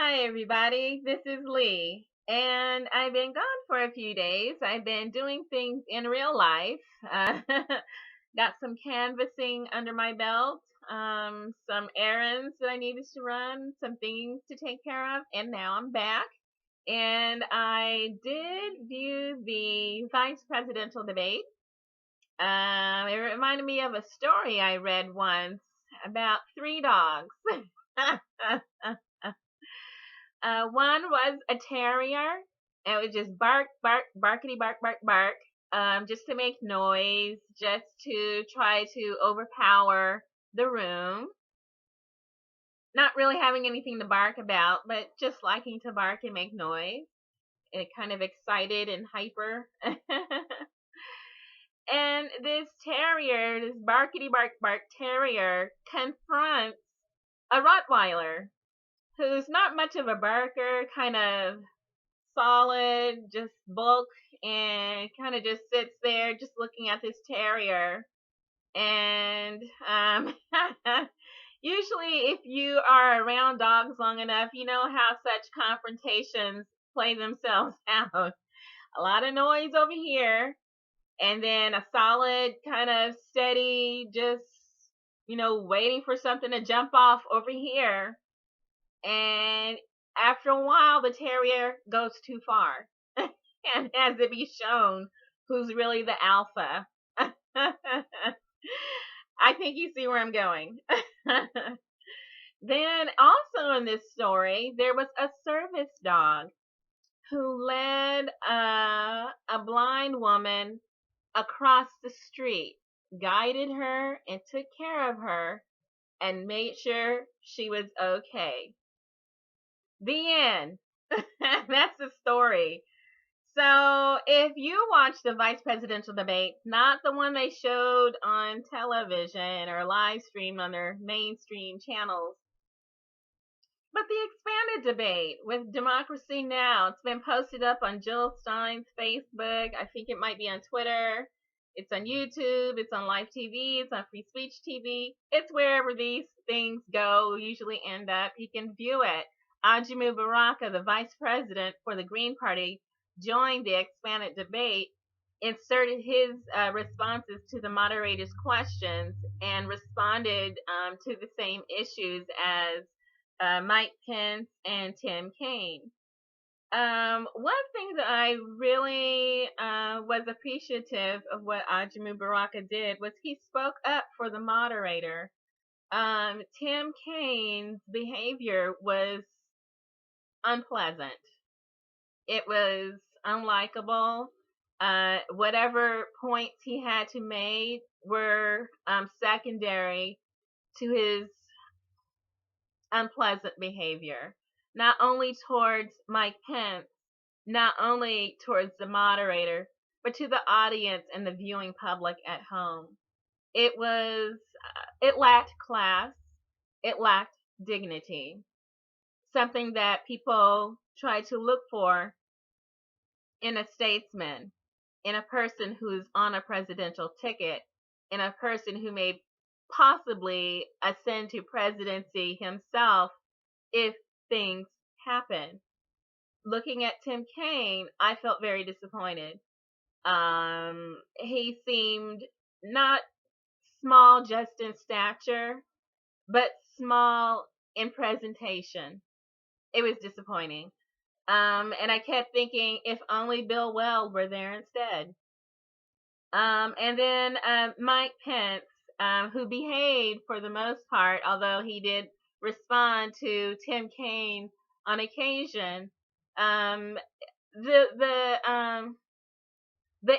Hi, everybody. This is Lee, and I've been gone for a few days. I've been doing things in real life. Uh, got some canvassing under my belt, some errands that I needed to run, some things to take care of, and now I'm back. And I did view the vice presidential debate. It reminded me of a story I read once about three dogs. One was a terrier. And it would just bark, bark, barkity, bark, bark, bark, just to make noise, just to try to overpower the room. Not really having anything to bark about, but just liking to bark and make noise. And kind of excited and hyper. And this terrier, this barkity, bark, bark terrier, confronts a Rottweiler who's not much of a barker, kind of solid, just bulk, and kind of just sits there just looking at this terrier. And usually, if you are around dogs long enough, you know how such confrontations play themselves out. A lot of noise over here, and then a solid, kind of steady, just, waiting for something to jump off over here. And after a while, the terrier goes too far and has to be shown who's really the alpha. I think you see where I'm going. Then, also in this story, there was a service dog who led a blind woman across the street, guided her, and took care of her, and made sure she was okay. The end. That's the story. So, if you watch the vice presidential debate, not the one they showed on television or live streamed on their mainstream channels, but the expanded debate with Democracy Now! It's been posted up on Jill Stein's Facebook. I think it might be on Twitter. It's on YouTube. It's on live TV. It's on Free Speech TV. It's wherever these things go, usually end up. You can view it. Ajamu Baraka, the vice president for the Green Party, joined the expanded debate, inserted his responses to the moderator's questions, and responded to the same issues as Mike Pence and Tim Kaine. One thing that I really was appreciative of what Ajamu Baraka did was he spoke up for the moderator. Tim Kaine's behavior was unpleasant. It was unlikable. Whatever points he had to make were secondary to his unpleasant behavior, not only towards Mike Pence, not only towards the moderator, but to the audience and the viewing public at home. It lacked class, it lacked dignity, something that people try to look for in a statesman, in a person who's on a presidential ticket, in a person who may possibly ascend to presidency himself if things happen. Looking at Tim Kaine, I felt very disappointed. He seemed not small just in stature, but small in presentation. It was disappointing. And I kept thinking, if only Bill Weld were there instead. And then Mike Pence, who behaved for the most part, although he did respond to Tim Kaine on occasion. The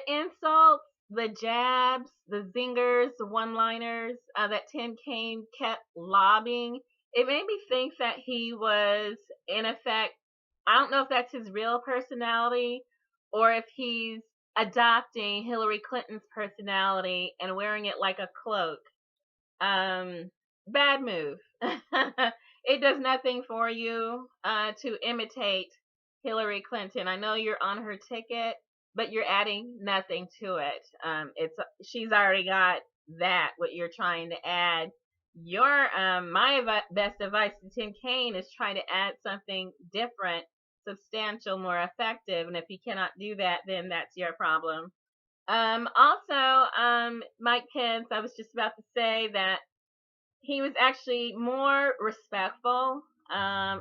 insults, the jabs, the zingers, the one-liners that Tim Kaine kept lobbing, it made me think that he was, in effect, I don't know if that's his real personality or if he's adopting Hillary Clinton's personality and wearing it like a cloak. Bad move. It does nothing for you to imitate Hillary Clinton. I know you're on her ticket, but you're adding nothing to it. She's already got that, what you're trying to add best advice to Tim Kaine is try to add something different, substantial, more effective. And if you cannot do that, then that's your problem. Mike Pence, I was just about to say that he was actually more respectful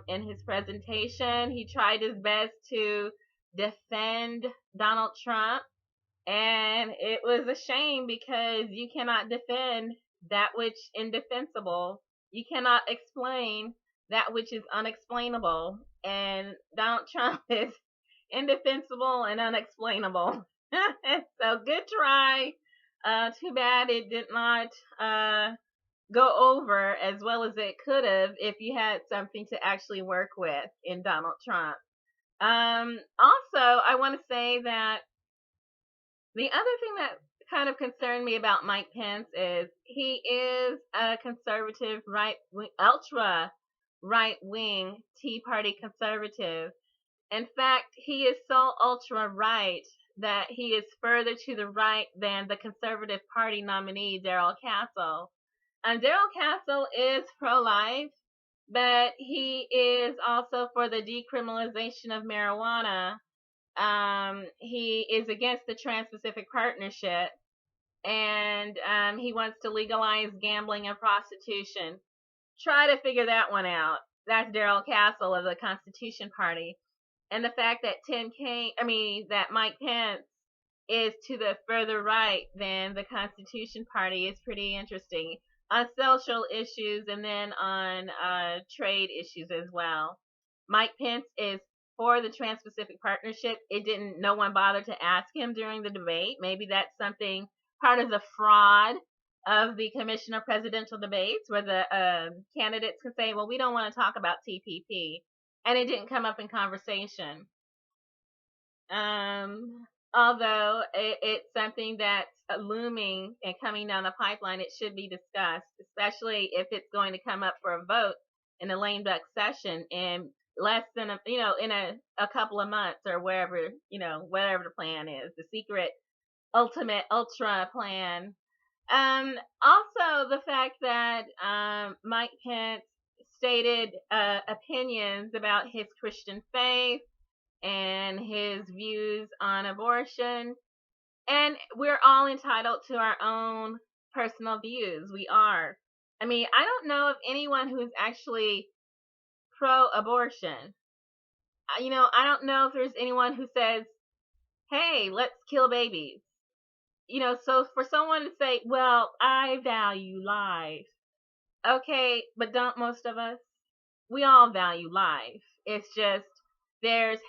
in his presentation. He tried his best to defend Donald Trump, and it was a shame because you cannot defend that which indefensible. You cannot explain that which is unexplainable. And Donald Trump is indefensible and unexplainable. So good try. Too bad it did not go over as well as it could have if you had something to actually work with in Donald Trump. Also, I want to say that the other thing that kind of concerned me about Mike Pence is he is a conservative ultra right wing Tea Party conservative. In fact, he is so ultra right that he is further to the right than the Conservative Party nominee, Darrell Castle. And Darrell Castle is pro-life, but he is also for the decriminalization of marijuana. He is against the Trans-Pacific Partnership, and he wants to legalize gambling and prostitution. Try to figure that one out. That's Darrell Castle of the Constitution Party. And the fact that that Mike Pence is to the further right than the Constitution Party is pretty interesting on social issues and then on trade issues as well. Mike Pence is for the Trans-Pacific Partnership. No one bothered to ask him during the debate. Maybe that's something part of the fraud of the Commission of Presidential Debates, where the candidates can say, well, we don't want to talk about TPP. And it didn't come up in conversation. Although it's something that's looming and coming down the pipeline, it should be discussed, especially if it's going to come up for a vote in the lame duck session in less than a couple of months or whatever the plan is, the secret ultimate ultra plan. Also the fact that Mike Pence stated opinions about his Christian faith and his views on abortion. And we're all entitled to our own personal views. We are. I mean, I don't know of anyone who is actually pro-abortion. I don't know if there's anyone who says, hey, let's kill babies. So for someone to say, well, I value life. Okay, but don't most of us? We all value life. It's just there's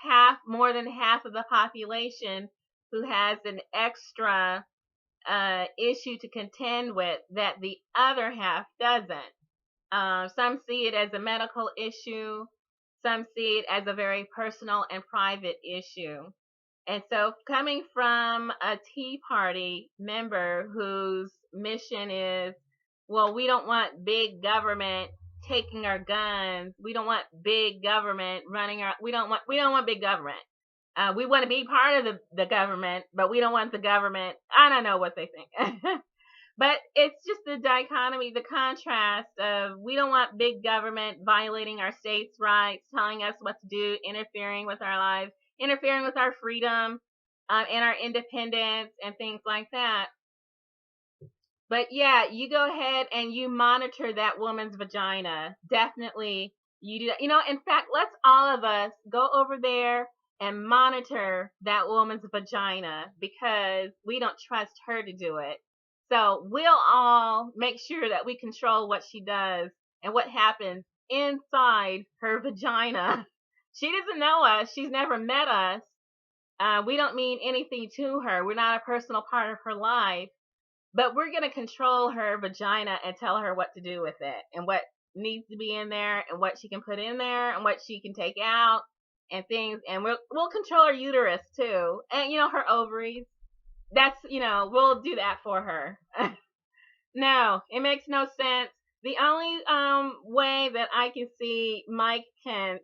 more than half of the population who has an extra issue to contend with that the other half doesn't. Some see it as a medical issue. Some see it as a very personal and private issue. And so coming from a Tea Party member whose mission is, well, we don't want big government taking our guns. We don't want big government we don't want big government. We want to be part of the government, but we don't want the government. I don't know what they think. But it's just the dichotomy, the contrast of we don't want big government violating our states' rights, telling us what to do, interfering with our lives, interfering with our freedom and our independence and things like that. But yeah, you go ahead and you monitor that woman's vagina. Definitely you do that. In fact, let's all of us go over there and monitor that woman's vagina because we don't trust her to do it. So we'll all make sure that we control what she does and what happens inside her vagina. She doesn't know us. She's never met us. We don't mean anything to her. We're not a personal part of her life. But we're going to control her vagina and tell her what to do with it and what needs to be in there and what she can put in there and what she can take out and things. And we'll control her uterus too. And, her ovaries. That's, we'll do that for her. No, it makes no sense. The only way that I can see Mike Pence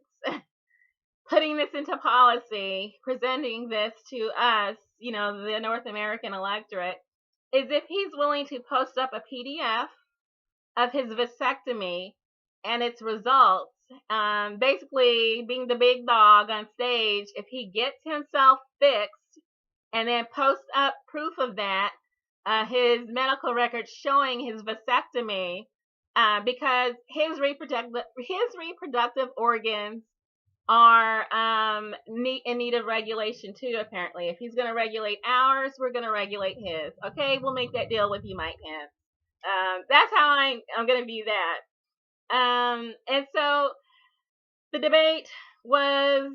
putting this into policy, presenting this to us, the North American electorate, is if he's willing to post up a PDF of his vasectomy and its results. Basically, being the big dog on stage, if he gets himself fixed and then posts up proof of that, his medical records showing his vasectomy, because his reproductive organs are in need of regulation too. Apparently, if he's going to regulate ours, we're going to regulate his. Okay, we'll make that deal with you, Mike Pence. That's how I'm going to view that. And so the debate was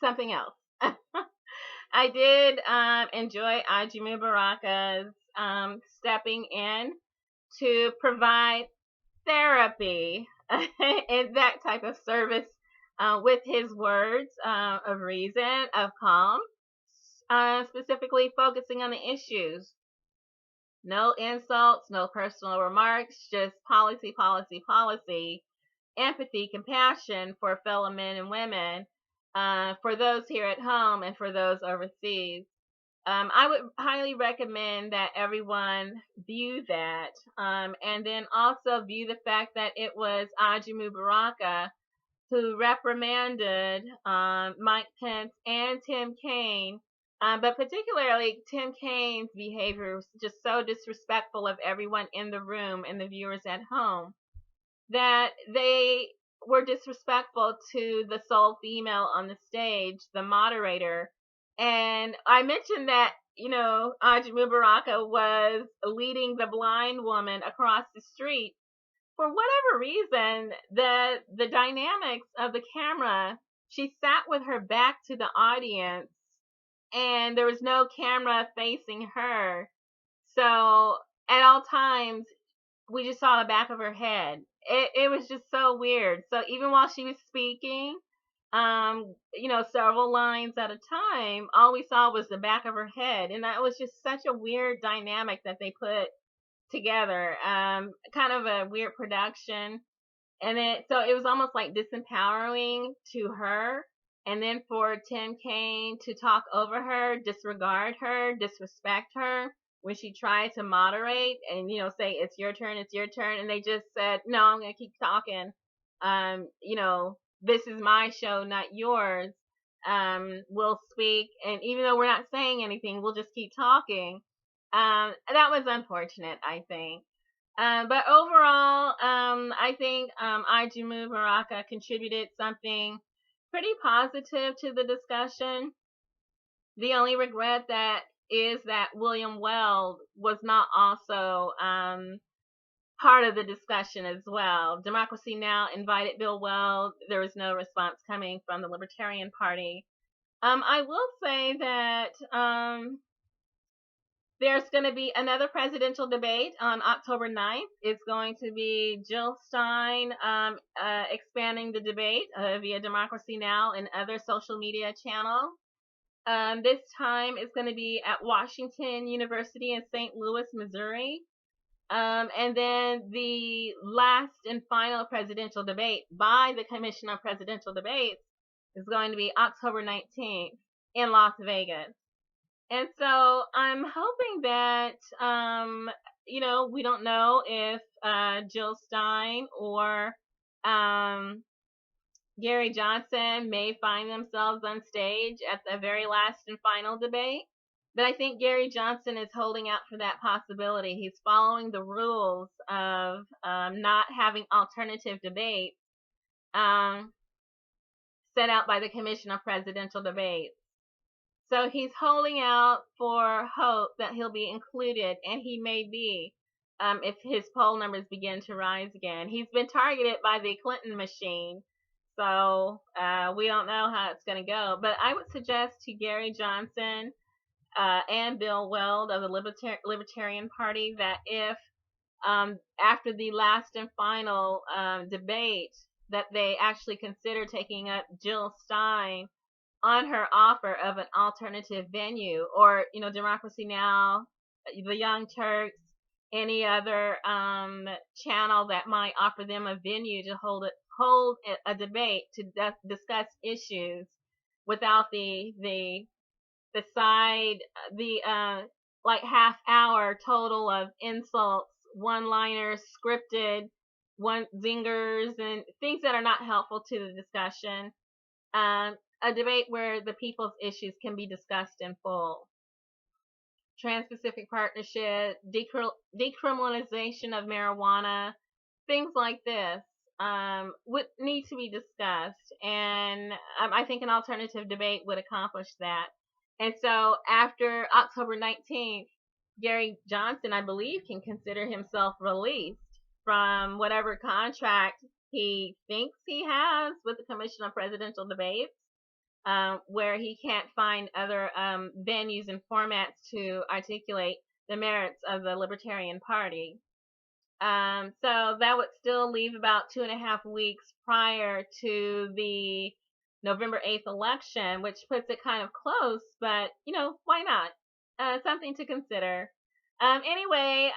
something else. I did enjoy Ajamu Baraka's stepping in to provide therapy and that type of service with his words of reason, of calm, specifically focusing on the issues. No insults, no personal remarks, just policy, policy, policy, empathy, compassion for fellow men and women, for those here at home and for those overseas. I would highly recommend that everyone view that, and then also view the fact that it was Ajamu Baraka who reprimanded Mike Pence and Tim Kaine, but particularly Tim Kaine's behavior was just so disrespectful of everyone in the room and the viewers at home, that they were disrespectful to the sole female on the stage, the moderator. And I mentioned that, Ajamu Baraka was leading the blind woman across the street. For whatever reason, the dynamics of the camera, she sat with her back to the audience and there was no camera facing her. So at all times, we just saw the back of her head. It was just so weird. So even while she was speaking, several lines at a time, all we saw was the back of her head. And that was just such a weird dynamic that they put together. Kind of a weird production. And so it was almost like disempowering to her. And then for Tim Kaine to talk over her, disregard her, disrespect her when she tried to moderate and, say, it's your turn, and they just said, no, I'm going to keep talking. This is my show, not yours. We'll speak, and even though we're not saying anything, we'll just keep talking. That was unfortunate, I think. But overall, I think Ajamu Baraka contributed something pretty positive to the discussion. The only regret that is that William Weld was not also part of the discussion as well. Democracy Now! Invited Bill Weld. There was no response coming from the Libertarian Party. I will say that there's going to be another presidential debate on October 9th. It's going to be Jill Stein expanding the debate via Democracy Now! And other social media channels. This time it's going to be at Washington University in St. Louis, Missouri. And then the last and final presidential debate by the Commission on Presidential Debates is going to be October 19th in Las Vegas. And so I'm hoping that, we don't know if Jill Stein or Gary Johnson may find themselves on stage at the very last and final debate. But I think Gary Johnson is holding out for that possibility. He's following the rules of not having alternative debates set out by the Commission on Presidential Debates. So he's holding out for hope that he'll be included, and he may be if his poll numbers begin to rise again. He's been targeted by the Clinton machine, so we don't know how it's going to go. But I would suggest to Gary Johnson and Bill Weld of the Libertarian Party that if after the last and final debate that they actually consider taking up Jill Stein on her offer of an alternative venue, or Democracy Now!, the Young Turks, any other channel that might offer them a venue to hold a debate to discuss issues without the like half hour total of insults one-liners, scripted, one zingers, and things that are not helpful to the discussion. A debate where the people's issues can be discussed in full. Trans-Pacific Partnership, decriminalization of marijuana, things like this would need to be discussed, and I think an alternative debate would accomplish that. And so after October 19th, Gary Johnson, I believe, can consider himself released from whatever contract he thinks he has with the Commission on Presidential Debates, where he can't find other venues and formats to articulate the merits of the Libertarian Party. So that would still leave about 2.5 weeks prior to the November 8th election, which puts it kind of close, but, why not? Something to consider. Anyway,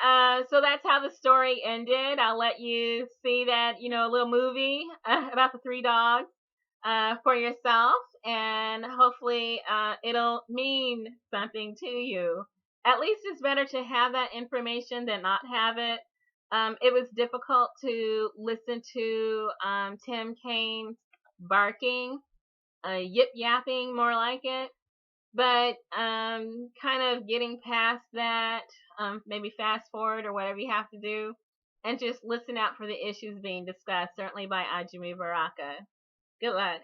so that's how the story ended. I'll let you see that, a little movie about the three dogs for yourself, and hopefully it'll mean something to you. At least it's better to have that information than not have it. It was difficult to listen to Tim Kaine's barking, yip-yapping more like it, but kind of getting past that, maybe fast forward or whatever you have to do, and just listen out for the issues being discussed, certainly by Ajamu Baraka. Good luck.